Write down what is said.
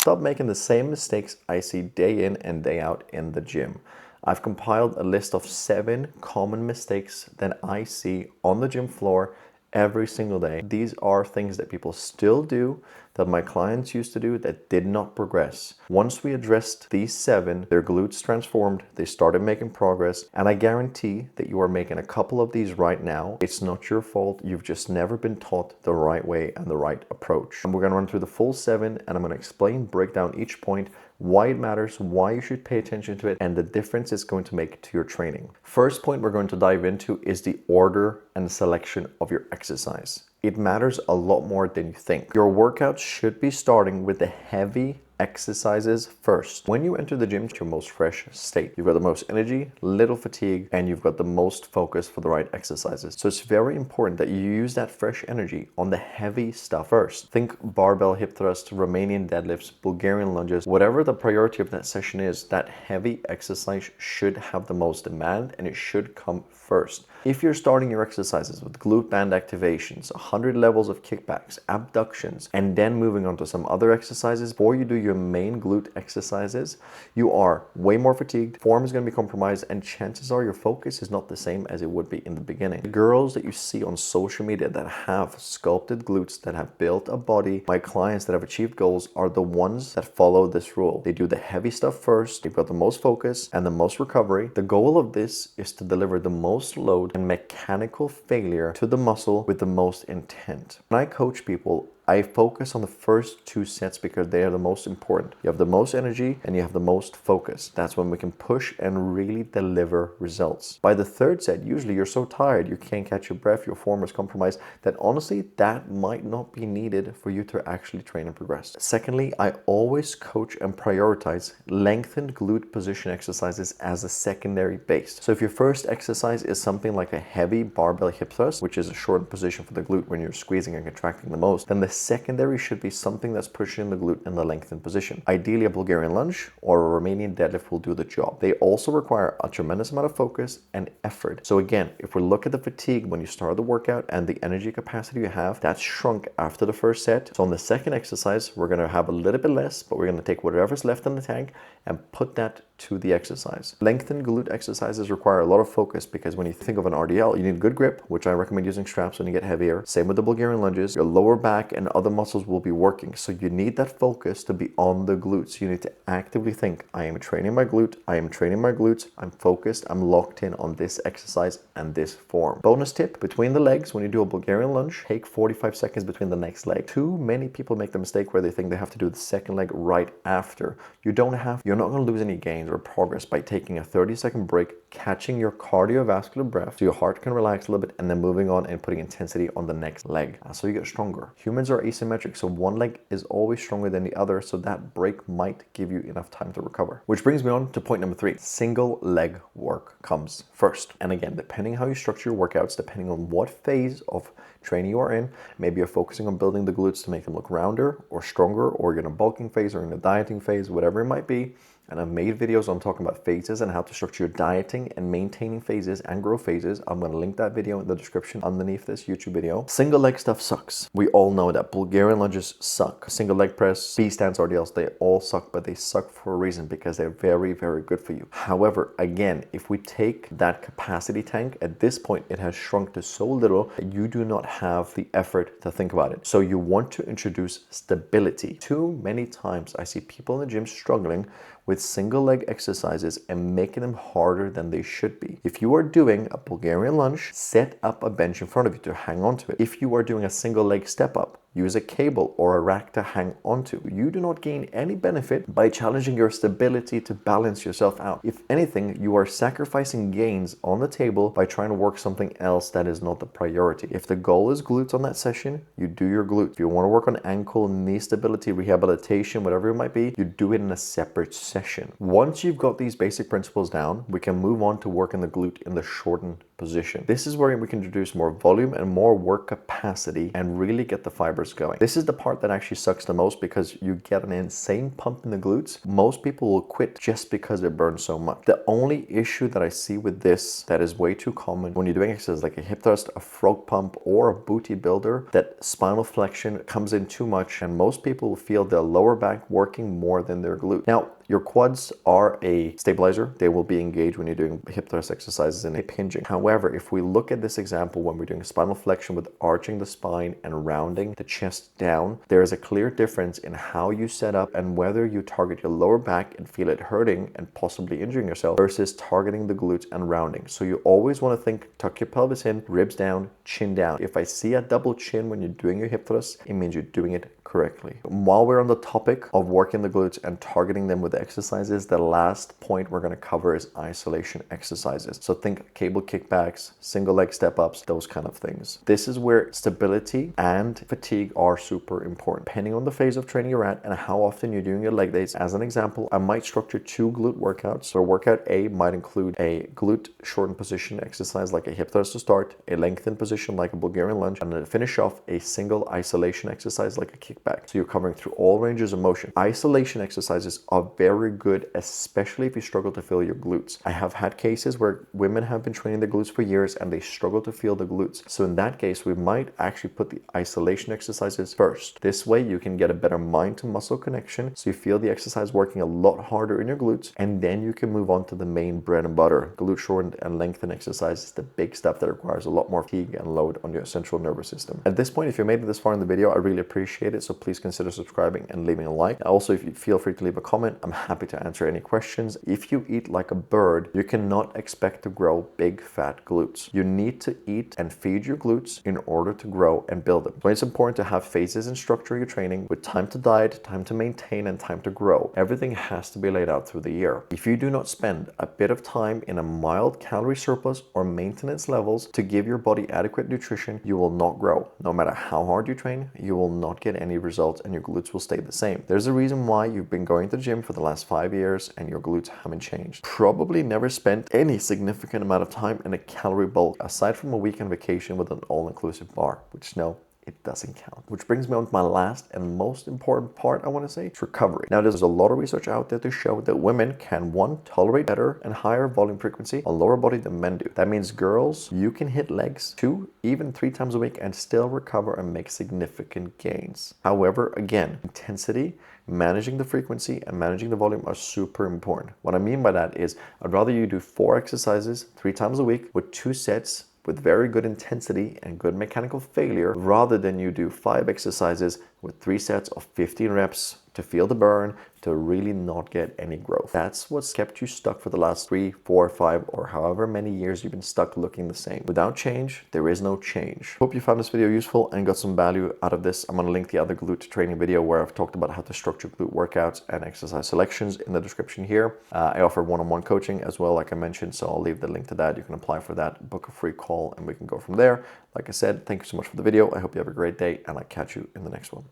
Stop making the same mistakes I see day in and day out in the gym. I've compiled a list of 7 common mistakes that I see on the gym floor every single day. These are things that people still do, that my clients used to do, that did not progress. Once we addressed these 7, their glutes transformed, they started making progress, and I guarantee that you are making a couple of these right now. It's not your fault, you've just never been taught the right way and the right approach. And we're gonna run through the full 7, and I'm gonna explain, break down each point, why it matters, why you should pay attention to it, and the difference it's going to make to your training. First point we're going to dive into is the order and selection of your exercise. It matters a lot more than you think. Your workout should be starting with the heavy exercises first. When you enter the gym, it's your most fresh state. You've got the most energy, little fatigue, and you've got the most focus for the right exercises. So it's very important that you use that fresh energy on the heavy stuff first. Think barbell hip thrust, Romanian deadlifts, Bulgarian lunges, whatever the priority of that session is, that heavy exercise should have the most demand and it should come first. If you're starting your exercises with glute band activations, 100 levels of kickbacks, abductions, and then moving on to some other exercises before you do your main glute exercises, you are way more fatigued, form is going to be compromised, and chances are your focus is not the same as it would be in the beginning. The girls that you see on social media that have sculpted glutes, that have built a body, my clients that have achieved goals, are the ones that follow this rule. They do the heavy stuff first, they've got the most focus and the most recovery. The goal of this is to deliver the most load and mechanical failure to the muscle with the most intent. When I coach people, I focus on the first 2 sets because they are the most important. You have the most energy and you have the most focus. That's when we can push and really deliver results. By the 3rd set, usually you're so tired, you can't catch your breath, your form is compromised, that honestly, that might not be needed for you to actually train and progress. Secondly, I always coach and prioritize lengthened glute position exercises as a secondary base. So if your first exercise is something like a heavy barbell hip thrust, which is a shortened position for the glute when you're squeezing and contracting the most, then the secondary should be something that's pushing the glute in the lengthened position. Ideally, a Bulgarian lunge or a Romanian deadlift will do the job. They also require a tremendous amount of focus and effort. So again, if we look at the fatigue when you start the workout and the energy capacity you have, that's shrunk after the first set. So on the second exercise, we're going to have a little bit less, but we're going to take whatever's left in the tank and put that to the exercise. Lengthened glute exercises require a lot of focus because when you think of an RDL, you need good grip, which I recommend using straps when you get heavier. Same with the Bulgarian lunges. Your lower back and other muscles will be working. So you need that focus to be on the glutes. You need to actively think, I am training my glute, I am training my glutes, I'm focused, I'm locked in on this exercise and this form. Bonus tip, between the legs, when you do a Bulgarian lunge, take 45 seconds between the next leg. Too many people make the mistake where they think they have to do the second leg right after. You don't have, you're not going to lose any gains or progress by taking a 30-second break, catching your cardiovascular breath so your heart can relax a little bit, and then moving on and putting intensity on the next leg. So you get stronger. Humans are asymmetric, so one leg is always stronger than the other, so that break might give you enough time to recover. Which brings me on to point number 3. Single leg work comes first. And again, depending how you structure your workouts, depending on what phase of training you are in, maybe you're focusing on building the glutes to make them look rounder or stronger, or you're in a bulking phase or in a dieting phase, whatever it might be. And I've made videos on talking about phases and how to structure your dieting and maintaining phases and growth phases. I'm going to link that video in the description underneath this YouTube video. Single leg stuff sucks. We all know that. Bulgarian lunges suck. Single leg press, B stance, RDLs, they all suck, but they suck for a reason because they're very, very good for you. However, again, if we take that capacity tank, at this point, it has shrunk to so little that you do not have the effort to think about it. So you want to introduce stability. Too many times I see people in the gym struggling with single leg exercises and making them harder than they should be. If you are doing a Bulgarian lunge, set up a bench in front of you to hang on to it. If you are doing a single leg step up, use a cable or a rack to hang onto. You do not gain any benefit by challenging your stability to balance yourself out. If anything, you are sacrificing gains on the table by trying to work something else that is not the priority. If the goal is glutes on that session, you do your glutes. If you want to work on ankle, knee stability, rehabilitation, whatever it might be, you do it in a separate session. Once you've got these basic principles down, we can move on to working the glute in the shortened position. This is where we can introduce more volume and more work capacity and really get the fibers going. This is the part that actually sucks the most because you get an insane pump in the glutes. Most people will quit just because it burns so much. The only issue that I see with this that is way too common when you're doing exercises like a hip thrust, a frog pump, or a booty builder, that spinal flexion comes in too much, and most people will feel their lower back working more than their glute. Now, your quads are a stabilizer. They will be engaged when you're doing hip thrust exercises and hip hinging. However, if we look at this example when we're doing spinal flexion with arching the spine and rounding the chest down, there is a clear difference in how you set up and whether you target your lower back and feel it hurting and possibly injuring yourself versus targeting the glutes and rounding. So you always want to think, tuck your pelvis in, ribs down, chin down. If I see a double chin when you're doing your hip thrust, it means you're doing it correctly. While we're on the topic of working the glutes and targeting them with exercises, the last point we're going to cover is isolation exercises. So think cable kickbacks, single leg step ups, those kind of things. This is where stability and fatigue are super important. Depending on the phase of training you're at and how often you're doing your leg days. As an example, I might structure 2 glute workouts. So workout A might include a glute shortened position exercise like a hip thrust to start, a lengthened position like a Bulgarian lunge, and then finish off a single isolation exercise like a kickback. So you're covering through all ranges of motion. Isolation exercises are very good, especially if you struggle to feel your glutes. I have had cases where women have been training their glutes for years and they struggle to feel the glutes. So in that case, we might actually put the isolation exercises first. This way you can get a better mind to muscle connection, so you feel the exercise working a lot harder in your glutes, and then you can move on to the main bread and butter. Glute shortened and lengthened exercise is the big stuff that requires a lot more fatigue and load on your central nervous system. At this point, if you made it this far in the video, I really appreciate it. So please consider subscribing and leaving a like. Also, if you feel free to leave a comment, I'm happy to answer any questions. If you eat like a bird, you cannot expect to grow big fat glutes. You need to eat and feed your glutes in order to grow and build them. So it's important to have phases and structure your training with time to diet, time to maintain, and time to grow. Everything has to be laid out through the year. If you do not spend a bit of time in a mild calorie surplus or maintenance levels to give your body adequate nutrition, you will not grow. No matter how hard you train, you will not get any results and your glutes will stay the same. There's a reason why you've been going to the gym for the last 5 years and your glutes haven't changed. Probably never spent any significant amount of time in a calorie bulk aside from a weekend vacation with an all-inclusive bar, which no, it doesn't count. Which brings me on to my last and most important part I want to say, it's recovery. Now, there's a lot of research out there to show that women can, one, tolerate better and higher volume frequency on lower body than men do. That means girls, you can hit legs 2, even 3 times a week and still recover and make significant gains. However, again, intensity, managing the frequency, and managing the volume are super important. What I mean by that is I'd rather you do 4 exercises 3 times a week with 2 sets with very good intensity and good mechanical failure, rather than you do 5 exercises with 3 sets of 15 reps to feel the burn, to really not get any growth. That's what's kept you stuck for the last 3, 4, 5, or however many years you've been stuck looking the same. Without change, there is no change. Hope you found this video useful and got some value out of this. I'm gonna link the other glute training video where I've talked about how to structure glute workouts and exercise selections in the description here. I offer one-on-one coaching as well, like I mentioned, so I'll leave the link to that. You can apply for that, book a free call, and we can go from there. Like I said, thank you so much for the video. I hope you have a great day, and I'll catch you in the next one.